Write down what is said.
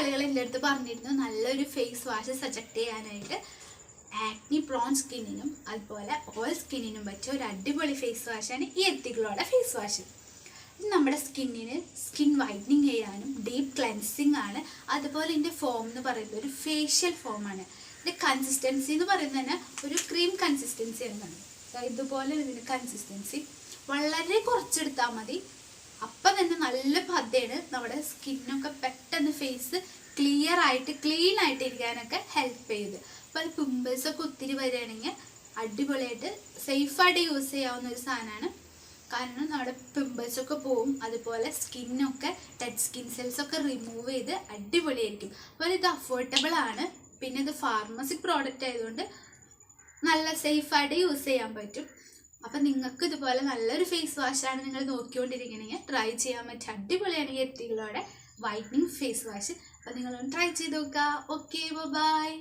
ആളുകൾ എൻ്റെ അടുത്ത് പറഞ്ഞിരുന്നു നല്ലൊരു ഫേസ് വാഷ് സജക്ട് ചെയ്യാനായിട്ട്. ആക്നി പ്രോൺ സ്കിന്നിനും അതുപോലെ ഓയിൽ സ്കിന്നിനും പറ്റിയ ഒരു അടിപൊളി ഫേസ് വാഷാണ് ഈ എത്തിക്കളോടെ ഫേസ് വാഷ്. നമ്മുടെ സ്കിന്നിന് സ്കിൻ വൈറ്റനിങ് ചെയ്യാനും ഡീപ്പ് ക്ലെൻസിങ് ആണ്. അതുപോലെ ഇതിൻ്റെ ഫോം എന്ന് പറയുന്നത് ഒരു ഫേഷ്യൽ ഫോമാണ്. ഇതിൻ്റെ കൺസിസ്റ്റൻസി എന്ന് പറയുന്നത് തന്നെ ഒരു ക്രീം കൺസിസ്റ്റൻസി എന്നാണ്. ഇതുപോലെ ഇതിൻ്റെ കൺസിസ്റ്റൻസി വളരെ കുറച്ചെടുത്താൽ മതി. അപ്പം തന്നെ നല്ല പതയാണ്. നമ്മുടെ സ്കിന്നൊക്കെ പെട്ടെന്ന് ഫേസ് ക്ലിയർ ആയിട്ട് ക്ലീൻ ആയിട്ട് ഇരിക്കാനൊക്കെ ഹെൽപ്പ് ചെയ്ത്. അപ്പോൾ പിമ്പിൾസൊക്കെ ഒത്തിരി വരികയാണെങ്കിൽ അടിപൊളിയായിട്ട് സേഫായിട്ട് യൂസ് ചെയ്യാവുന്ന ഒരു സാധനമാണ്. കാരണം നമ്മുടെ പിമ്പിൾസൊക്കെ പോവും. അതുപോലെ സ്കിന്നൊക്കെ ഡെഡ് സ്കിൻ സെൽസൊക്കെ റിമൂവ് ചെയ്ത് അടിപൊളിയായിരിക്കും. അപ്പോൾ ഇത് അഫോർഡബിൾ ആണ്. പിന്നെ ഇത് ഫാർമസി പ്രോഡക്റ്റ് ആയതുകൊണ്ട് നല്ല സേഫായിട്ട് യൂസ് ചെയ്യാൻ പറ്റും. അപ്പം നിങ്ങൾക്ക് ഇതുപോലെ നല്ലൊരു ഫേസ് വാഷാണ് നിങ്ങൾ നോക്കിക്കൊണ്ടിരിക്കണമെങ്കിൽ ട്രൈ ചെയ്യാൻ പറ്റും. അടിപൊളിയാണ് ഈ എത്തികളോടെ വൈറ്റനിങ് ഫേസ് വാഷ്. അപ്പം നിങ്ങളൊന്ന് ട്രൈ ചെയ്ത് നോക്കുക. Okay, by.